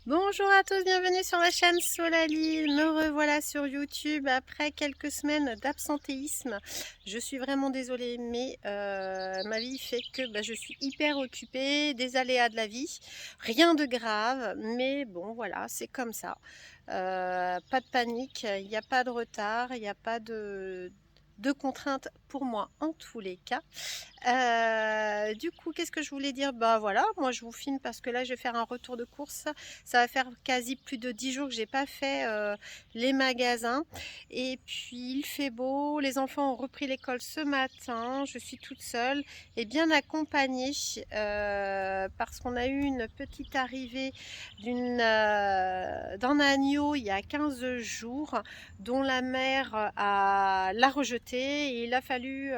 Bonjour à tous, bienvenue sur la chaîne Solali. Me revoilà sur YouTube après quelques semaines d'absentéisme. Je suis vraiment désolée, mais ma vie fait que je suis hyper occupée, des aléas de la vie. Rien de grave, mais bon voilà, c'est comme ça. Pas de panique, il n'y a pas de retard, il n'y a pas de contraintes pour moi en tous les cas. Du coup, qu'est-ce que je voulais dire? Bah voilà, moi je vous filme parce que là je vais faire un retour de course. Ça va faire quasi plus de 10 jours que j'ai pas fait les magasins. Et puis il fait beau, les enfants ont repris l'école ce matin. Je suis toute seule et bien accompagnée parce qu'on a eu une petite arrivée d'un agneau il y a 15 jours dont la mère l'a rejeté et il a fallu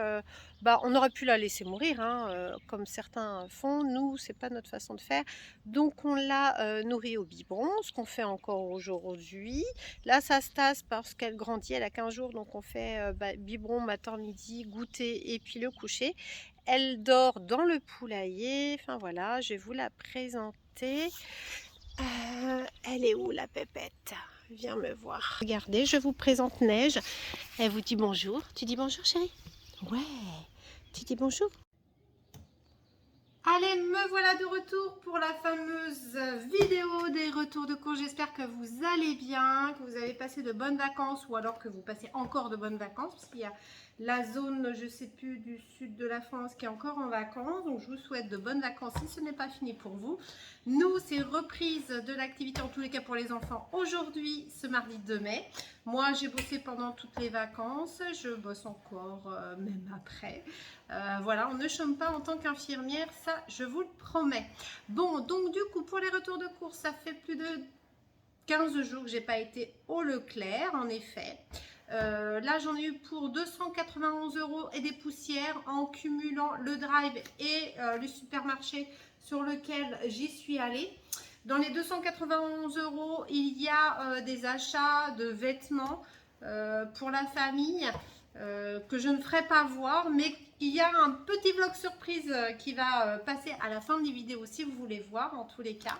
on aurait pu la laisser mourir, hein, comme certains font. Nous, c'est pas notre façon de faire. Donc, on l'a nourrie au biberon, ce qu'on fait encore aujourd'hui. Là, ça se tasse parce qu'elle grandit, elle a 15 jours, donc on fait biberon matin, midi, goûter et puis le coucher. Elle dort dans le poulailler. Enfin voilà, je vais vous la présenter. Elle est où la pépette? Viens me voir. Regardez, je vous présente Neige. Elle vous dit bonjour. Tu dis bonjour, chérie? Ouais. Tu dis bonjour? Allez, me voilà de retour pour la fameuse vidéo des retours de cours. J'espère que vous allez bien, que vous avez passé de bonnes vacances ou alors que vous passez encore de bonnes vacances parce qu'il y a la zone, je ne sais plus, du sud de la France qui est encore en vacances. Donc, je vous souhaite de bonnes vacances si ce n'est pas fini pour vous. Nous, c'est reprise de l'activité en tous les cas pour les enfants aujourd'hui, ce mardi 2 mai. Moi, j'ai bossé pendant toutes les vacances. Je bosse encore, même après. Voilà, on ne chôme pas en tant qu'infirmière, ça je vous le promets. Bon, donc du coup, pour les retours de course, ça fait plus de 15 jours que j'ai pas été au Leclerc, en effet. Là, j'en ai eu pour 291 € et des poussières en cumulant le drive et le supermarché sur lequel j'y suis allée. Dans les 291 €, il y a des achats de vêtements pour la famille que je ne ferai pas voir, mais il y a un petit vlog surprise qui va passer à la fin des vidéos si vous voulez voir en tous les cas.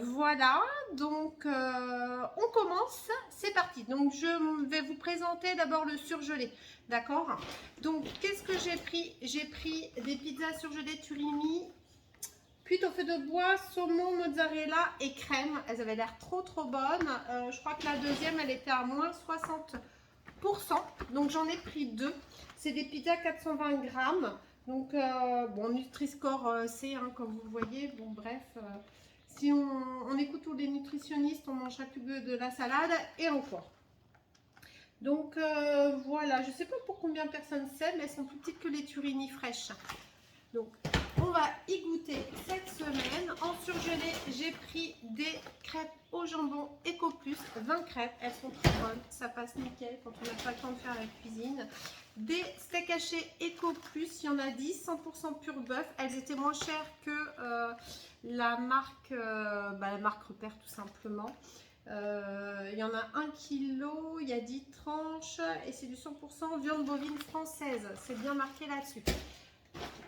Voilà, donc on commence, c'est parti. Donc je vais vous présenter d'abord le surgelé, d'accord? Donc qu'est-ce que j'ai pris? J'ai pris des pizzas surgelées Turimi, cuites au feu de bois, saumon, mozzarella et crème. Elles avaient l'air trop bonnes. Je crois que la deuxième, elle était à moins 60%. Donc j'en ai pris deux. C'est des pizzas 420 grammes. Donc bon, Nutri-Score C, hein, comme vous le voyez. Bon, bref, si on écoute tous les nutritionnistes, on mangera plus que de la salade et encore. Donc voilà, je ne sais pas pour combien de personnes c'est, mais elles sont plus petites que les Turini fraîches. Donc on va y goûter cette semaine. En surgelé, j'ai pris des crêpes au jambon Eco Plus, 20 crêpes, elles sont très bonnes, ça passe nickel quand on n'a pas le temps de faire la cuisine. Des steaks hachés Eco Plus, il y en a 10, 100% pur bœuf, elles étaient moins chères que la marque Repère tout simplement. Il y en a 1 kg, il y a 10 tranches et c'est du 100% viande bovine française, c'est bien marqué là-dessus.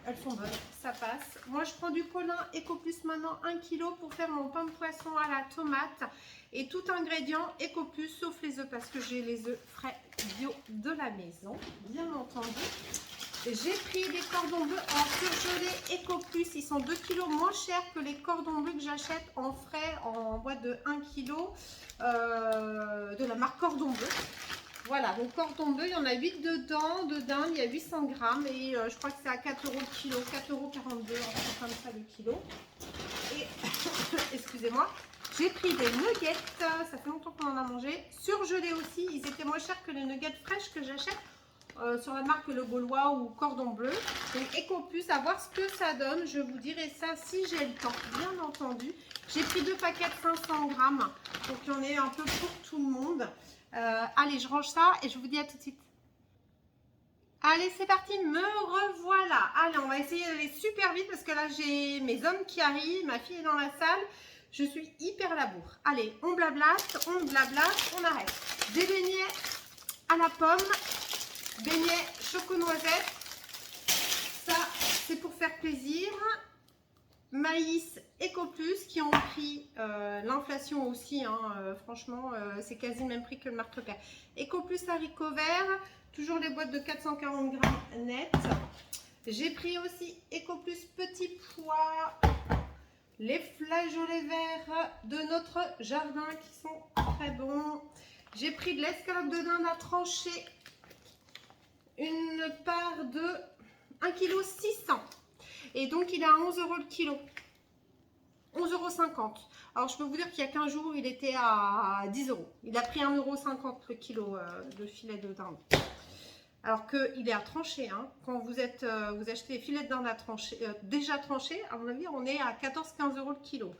Elles sont bonnes, ça passe. Moi, je prends du Colin Eco Plus maintenant 1 kg pour faire mon pain de poisson à la tomate. Et tout ingrédient Eco Plus, sauf les œufs, parce que j'ai les œufs frais bio de la maison, bien entendu. J'ai pris des cordons bleus en surgelé Eco Plus. Ils sont 2 kg moins chers que les cordons bleus que j'achète en frais en boîte de 1 kg de la marque Cordon Bleu. Voilà, donc cordon bleu, il y en a 8 dedans, de dinde, il y a 800 grammes et je crois que c'est à 4 € le kilo, 4,42 €, enfin comme ça le kilo. Et, excusez-moi, j'ai pris des nuggets, ça fait longtemps qu'on en a mangé, surgelés aussi, ils étaient moins chers que les nuggets fraîches que j'achète sur la marque Le Gaulois ou Cordon Bleu. Donc Eco Plus, à voir ce que ça donne, je vous dirai ça si j'ai le temps, bien entendu. J'ai pris 2 paquets de 500 grammes, donc il y en a un peu pour tout le monde. Allez, je range ça et je vous dis à tout de suite. Allez, c'est parti, me revoilà. Allez, on va essayer d'aller super vite parce que là, j'ai mes hommes qui arrivent, ma fille est dans la salle. Je suis hyper labour. Allez, on blablate, on arrête. Des beignets à la pomme, beignets choco-noisette. Ça, c'est pour faire plaisir. maïs EcoPlus qui ont pris l'inflation aussi, hein, franchement, c'est quasi le même prix que le marque-père. EcoPlus haricots verts, toujours les boîtes de 440 grammes net. J'ai pris aussi EcoPlus petits pois, les flageolets verts de notre jardin qui sont très bons. J'ai pris de l'escalope de dinde à trancher, une part de 1,6 kg. Et donc, il est à 11 € le kilo. 11,50 €. Alors, je peux vous dire qu'il y a 15 jours, il était à 10 €. Il a pris 1,50 € le kilo de filet de dinde. Alors qu'il est à trancher. Hein. Quand vous achetez les filets de dinde à trancher, déjà tranchés, à mon avis, on est à 14-15 € le kilo.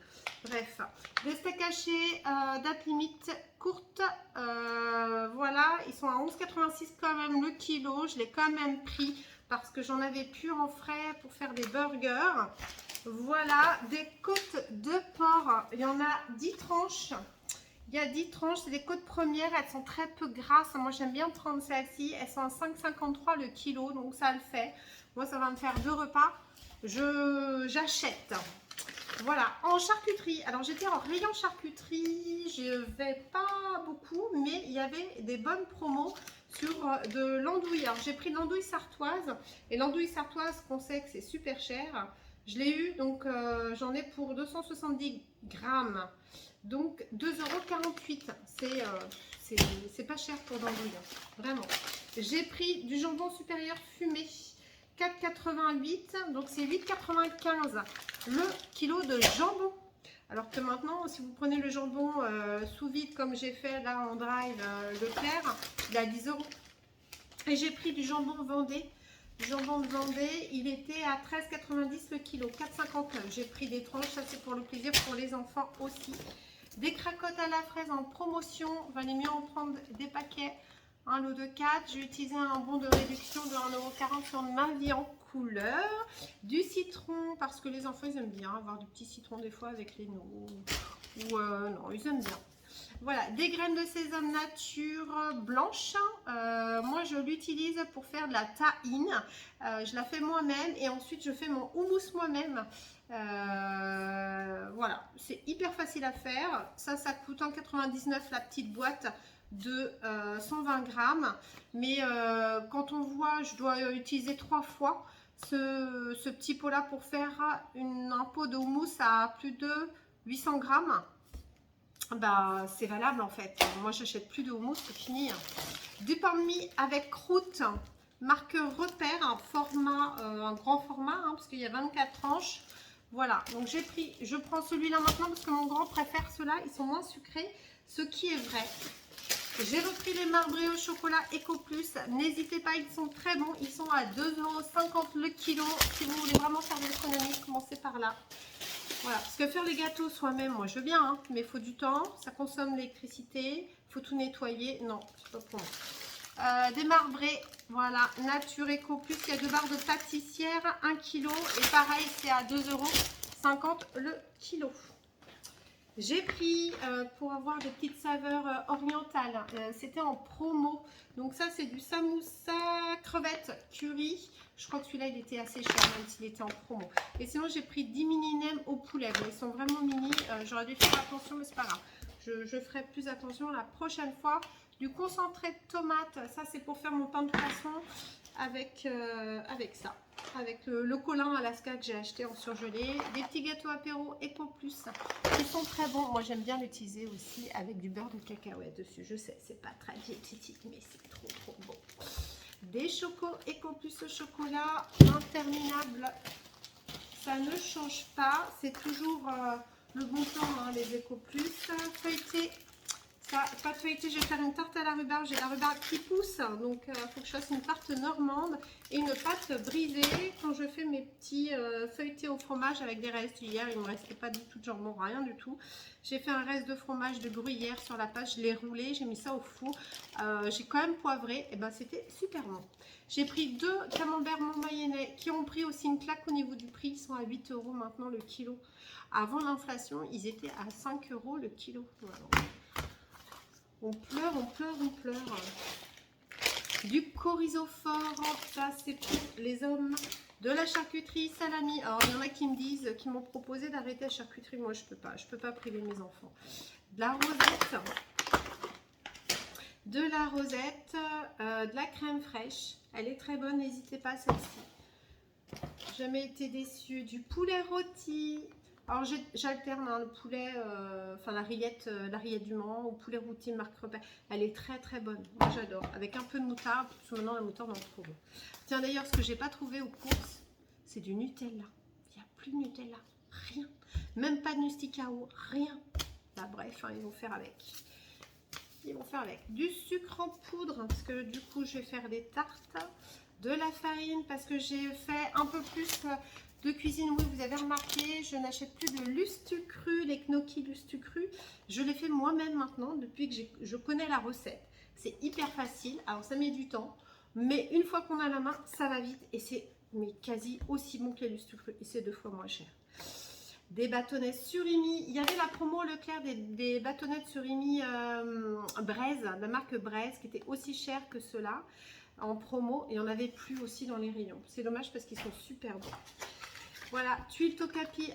Bref, des steaks hachés, date limite courte. Voilà, ils sont à 11,86 € quand même le kilo. Je l'ai quand même pris parce que j'en avais plus en frais pour faire des burgers. Voilà, des côtes de porc. Il y en a 10 tranches. Il y a 10 tranches, c'est des côtes premières, elles sont très peu grasses. Moi, j'aime bien prendre celles-ci. Elles sont à 5,53 € le kilo, donc ça le fait. Moi, ça va me faire 2 repas. J'achète. Voilà, en charcuterie. Alors, j'étais en rayon charcuterie. Je vais pas beaucoup, mais il y avait des bonnes promos sur de l'andouille. Alors, j'ai pris de l'andouille sartoise. Et l'andouille sartoise, qu'on sait que c'est super cher. Je l'ai eu, donc j'en ai pour 270 grammes. Donc 2,48 €. C'est pas cher pour l'andouille, vraiment. J'ai pris du jambon supérieur fumé. 4,88 €, donc c'est 8,95 € le kilo de jambon. Alors que maintenant, si vous prenez le jambon sous vide comme j'ai fait là en drive Leclerc, il est à 10 €. Et j'ai pris du jambon Vendée. Du jambon de Vendée, il était à 13,90 € le kilo, 4,59 €. J'ai pris des tranches, ça c'est pour le plaisir, pour les enfants aussi. Des cracottes à la fraise en promotion, il valait mieux en prendre des paquets. Un lot de 4, j'ai utilisé un bon de réduction de 1,40 € sur ma vie en couleur. Du citron, parce que les enfants ils aiment bien avoir du petit citron des fois avec les noix. Ou non, ils aiment bien. Voilà, des graines de sésame nature blanche. Moi, je l'utilise pour faire de la tahine. Je la fais moi-même et ensuite je fais mon houmous moi-même. Voilà, c'est hyper facile à faire. Ça coûte 1,99 € la petite boîte de 120 grammes. Mais quand on voit, je dois utiliser 3 fois ce petit pot-là pour faire un pot de houmous à plus de 800 grammes. Bah, c'est valable en fait. Moi, j'achète plus de houmous, c'est fini. Du pain de mie avec croûte, marque Repère, un grand format, hein, parce qu'il y a 24 tranches. Voilà, donc je prends celui-là maintenant parce que mon grand préfère ceux-là, ils sont moins sucrés, ce qui est vrai. J'ai repris les marbrés au chocolat EcoPlus. N'hésitez pas, ils sont très bons. Ils sont à 2,50 € le kilo. Si vous voulez vraiment faire de l'économie, commencez par là. Voilà, parce que faire les gâteaux soi-même, moi je veux bien, hein, mais il faut du temps, ça consomme l'électricité, il faut tout nettoyer. Non, c'est pas pour moi. Des marbrés, voilà, nature EcoPlus, il y a 2 barres de pâtissière, 1 kg, et pareil, c'est à 2,50 € le kilo. J'ai pris pour avoir des petites saveurs orientales, c'était en promo. Donc ça c'est du samoussa crevette curry. Je crois que celui-là il était assez cher même s'il était en promo. Et sinon j'ai pris 10 mini nems au poulet. Bon, ils sont vraiment mini, j'aurais dû faire attention mais c'est pas grave. Je ferai plus attention la prochaine fois. Du concentré de tomate, ça c'est pour faire mon pain de poisson avec ça. Avec le colin Alaska que j'ai acheté en surgelé. Des petits gâteaux apéro EcoPlus qui sont très bons. Moi j'aime bien l'utiliser aussi avec du beurre de cacahuète dessus. Je sais, c'est pas très diététique mais c'est trop bon. Des chocos EcoPlus au chocolat interminables. Ça ne change pas. C'est toujours le bon temps, hein, les EcoPlus. Feuilleté. Pas feuilleté, je vais faire une tarte à la rhubarbe. J'ai la rhubarbe qui pousse, donc il faut que je fasse une tarte normande et une pâte brisée. Quand je fais mes petits feuilletés au fromage avec des restes, hier il ne me restait pas du tout de jambon, rien du tout. J'ai fait un reste de fromage de gruyère sur la pâte, je l'ai roulé, j'ai mis ça au four. J'ai quand même poivré, et ben c'était super bon. J'ai pris 2 camembert Montmayennais qui ont pris aussi une claque au niveau du prix. Ils sont à 8 € maintenant le kilo. Avant l'inflation, ils étaient à 5 € le kilo. Voilà. On pleure, on pleure, on pleure. Du chorizo fort, ça c'est pour les hommes. De la charcuterie salami. Alors, il y en a qui me disent, qui m'ont proposé d'arrêter la charcuterie. Moi, je peux pas. Je peux pas priver mes enfants. De la rosette. De la rosette. De la crème fraîche. Elle est très bonne. N'hésitez pas, celle-ci. Jamais été déçue. Du poulet rôti. Alors, j'alterne hein, le poulet, enfin la rillette du Mans au poulet rôti marque Repère. Elle est très très bonne. Moi, j'adore. Avec un peu de moutarde. Parce que maintenant, la moutarde, on en trouve. Tiens, d'ailleurs, ce que j'ai pas trouvé aux courses, c'est du Nutella. Il n'y a plus de Nutella. Rien. Même pas de Nusticao. Rien. Bah, bref, hein, ils vont faire avec. Ils vont faire avec. Du sucre en poudre. Parce que du coup, je vais faire des tartes. De la farine. Parce que j'ai fait un peu plus... de cuisine, oui, vous avez remarqué, je n'achète plus de lustucru, les gnocchis lustucru. Je les fais moi-même maintenant, depuis que je connais la recette. C'est hyper facile, alors ça met du temps, mais une fois qu'on a la main, ça va vite et c'est quasi aussi bon que les lustucru et c'est 2 fois moins cher. Des bâtonnets surimi, il y avait la promo Leclerc des bâtonnets surimi Braise, la marque Braise, qui était aussi cher que ceux-là en promo et on n'avait plus aussi dans les rayons. C'est dommage parce qu'ils sont super bons. Voilà, tuile tokapi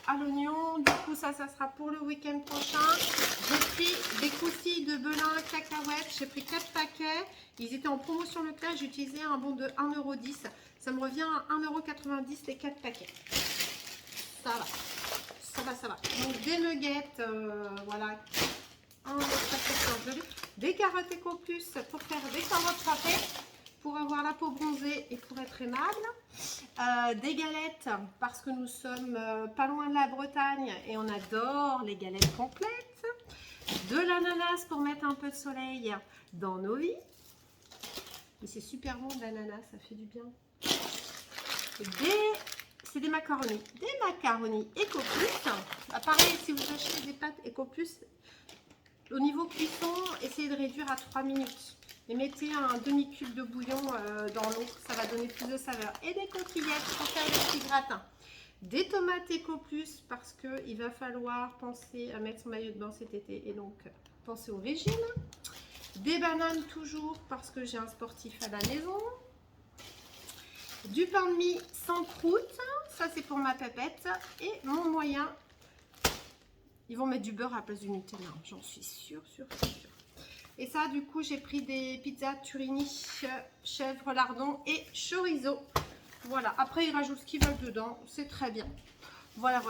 à l'oignon. Du coup, ça sera pour le week-end prochain. J'ai pris des croustilles de Belin cacahuètes. J'ai pris 4 paquets. Ils étaient en promotion Leclerc. J'ai utilisé un bon de 1,10 €. Ça me revient à 1,90 € les 4 paquets. Ça va. Ça va, ça va. Donc, des nuggets, voilà. Un autre paquet surgelé. Des carottes Eco Plus pour faire des carottes râpées. Pour avoir la peau bronzée et pour être aimable. Des galettes, parce que nous sommes pas loin de la Bretagne et on adore les galettes complètes. De l'ananas pour mettre un peu de soleil dans nos vies. Et c'est super bon de l'ananas, ça fait du bien. C'est des macaronis. Des macaronis Eco Plus. Bah, pareil, si vous achetez des pâtes Eco Plus, au niveau cuisson, essayez de réduire à 3 minutes. Et mettez un demi-cube de bouillon dans l'eau, ça va donner plus de saveur. Et des coquillettes pour faire des petits gratins. Des tomates Eco Plus parce qu'il va falloir penser à mettre son maillot de bain cet été et donc penser au régime. Des bananes toujours parce que j'ai un sportif à la maison. Du pain de mie sans croûte, ça c'est pour ma pépette. Et mon moyen, ils vont mettre du beurre à la place du Nutella, j'en suis sûre. Et ça, du coup, j'ai pris des pizzas Turini, chèvre, lardon et chorizo. Voilà. Après, ils rajoutent ce qu'ils veulent dedans. C'est très bien. Voilà.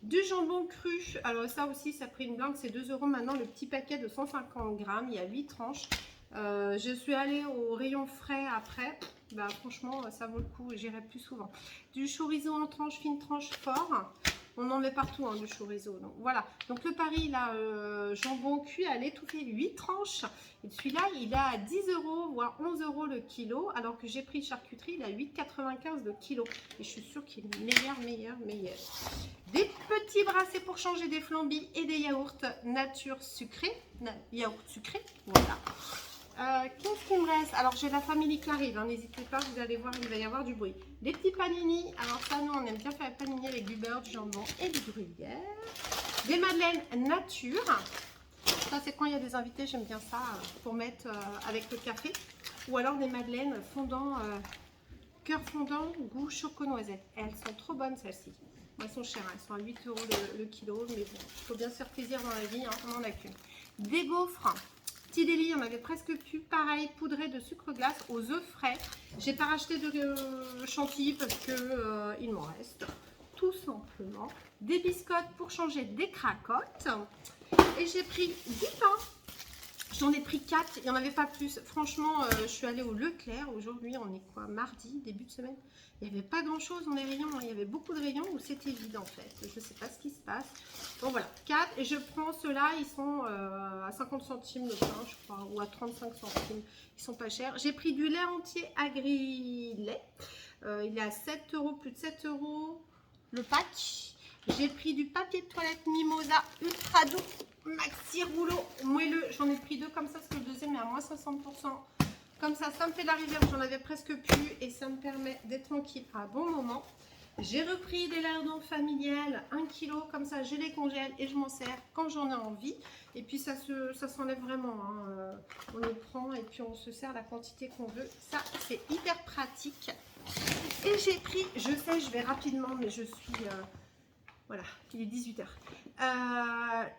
Du jambon cru. Alors, ça aussi, ça a pris une blinde. C'est 2 € maintenant. Le petit paquet de 150 grammes. Il y a 8 tranches. Je suis allée au rayon frais après. Bah, franchement, ça vaut le coup. J'irai plus souvent. Du chorizo en tranches, fine tranche fort. On en met partout hein, du chorizo. Donc voilà. Donc le Paris, là, jambon cuit à l'étouffée, 8 tranches. Et celui-là, il est à 10 €, voire 11 € le kilo. Alors que j'ai pris charcuterie, il est à 8,95 € le kilo. Et je suis sûre qu'il est meilleur. Des petits brassés pour changer des flambis et des yaourts nature sucrés. Yaourt sucré, voilà. Qu'est-ce qu'il me reste? Alors j'ai la famille qui arrive, hein. N'hésitez pas, vous allez voir, il va y avoir du bruit. Des petits panini, alors ça nous on aime bien faire les panini avec du beurre, du jambon et du gruyère. Des madeleines nature, ça c'est quand il y a des invités, j'aime bien ça pour mettre avec le café. Ou alors des madeleines fondant, cœur fondant, goût choco-noisette. Elles sont trop bonnes celles-ci. Elles sont chères, elles sont à 8 € le kilo, mais bon, il faut bien se faire plaisir dans la vie, hein, on n'en a qu'une. Des gaufres. Petit délit, on avait presque plus. Pareil, poudré de sucre glace aux œufs frais. J'ai pas racheté de chantilly parce que il m'en reste. Tout simplement. Des biscottes pour changer des cracottes. Et j'ai pris du pain. J'en ai pris 4. Il n'y en avait pas plus. Franchement, je suis allée au Leclerc. Aujourd'hui, on est quoi? Mardi, début de semaine. Il n'y avait pas grand chose dans les rayons. Il y avait beaucoup de rayons où c'était vide en fait. Je ne sais pas ce qui se passe. Bon voilà, 4. Et je prends ceux-là. Ils sont à 50 centimes le pain, je crois. Ou à 35 centimes. Ils sont pas chers. J'ai pris du lait entier Agri-lait. Il est à 7 €, plus de 7 € le pack. J'ai pris du papier de toilette Mimosa ultra doux. Maxi rouleau moelleux. J'en ai pris 2 comme ça parce que le deuxième est à moins 60%. Comme ça me fait la rivière, j'en avais presque plus et ça me permet d'être tranquille à un bon moment. J'ai repris des lardons familiales, 1 kg, comme ça je les congèle et je m'en sers quand j'en ai envie. Et puis ça s'enlève vraiment, hein. On le prend et puis on se sert la quantité qu'on veut. Ça c'est hyper pratique. Et j'ai pris, je sais, je vais rapidement, mais je suis... voilà, il est 18h.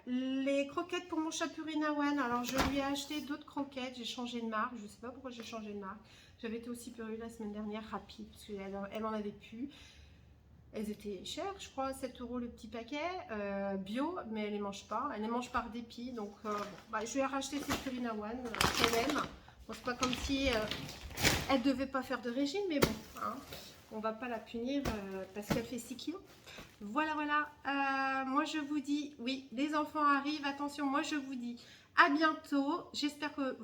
Les croquettes pour mon chat Purina One. Alors, je lui ai acheté d'autres croquettes. J'ai changé de marque. Je ne sais pas pourquoi j'ai changé de marque. J'avais été aussi Purina la semaine dernière, rapide, parce qu'elle en avait plus. Elles étaient chères, je crois, 7 € le petit paquet, bio, mais elle ne les mange pas. Elle les mange par dépit. Donc, bon, bah, je lui ai racheté ces Purina One qu'elle aime. Bon, c'est pas comme si elle ne devait pas faire de régime, mais bon, hein, on va pas la punir parce qu'elle fait 6 kilos. Voilà, voilà. Moi, je vous dis, oui, les enfants arrivent. Attention, moi, je vous dis à bientôt. J'espère que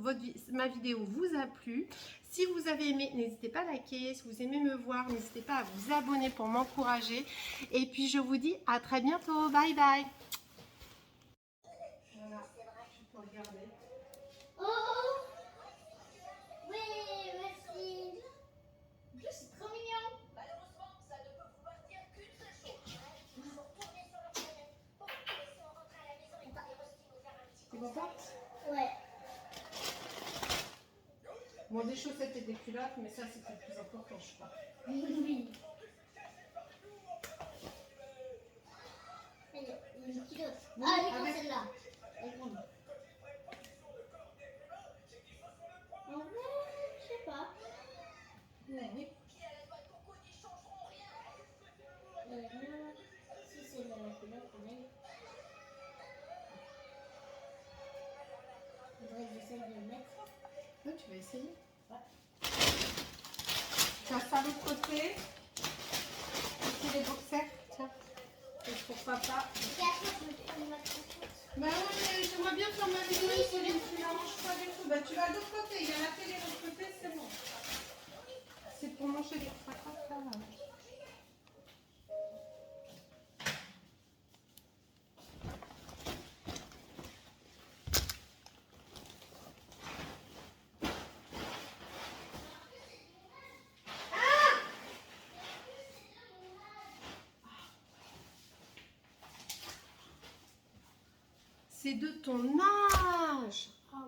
ma vidéo vous a plu. Si vous avez aimé, n'hésitez pas à liker. Si vous aimez me voir, n'hésitez pas à vous abonner pour m'encourager. Et puis, je vous dis à très bientôt. Bye, bye. Voilà, tu peux regarder. Oh, oui, merci. En plus, c'est trop mignon. Malheureusement, ça ne peut pouvoir dire qu'une seule chose. Ils sont tournés sur leur planète pour nous laisser rentrer à la maison et parler Rusty nous faire un petit C'est bon ça? Ouais. Bon, des chaussettes et des culottes, mais ça, c'est le plus important, je crois. Oui. Allez, une culotte. Oui, Ah, elle est grande avec- celle-là. Elle est grande. En vrai, je sais pas. Oui. Si c'est la culotte, pareil. Faudrait que j'essaye de le mettre. Oui, tu vas essayer. Ouais. Tu as ça de l'autre côté. Ici, les boxers. Tiens. C'est pour papa. Et après, je vais prendre ma croquette. Bah ouais, mais j'aimerais bien faire ma vidéo, Pauline, tu la manges pas du tout. Bah tu vas de l'autre côté, il y a la télé de l'autre côté, c'est bon. C'est pour manger des patates, là. C'est de ton âge. Ah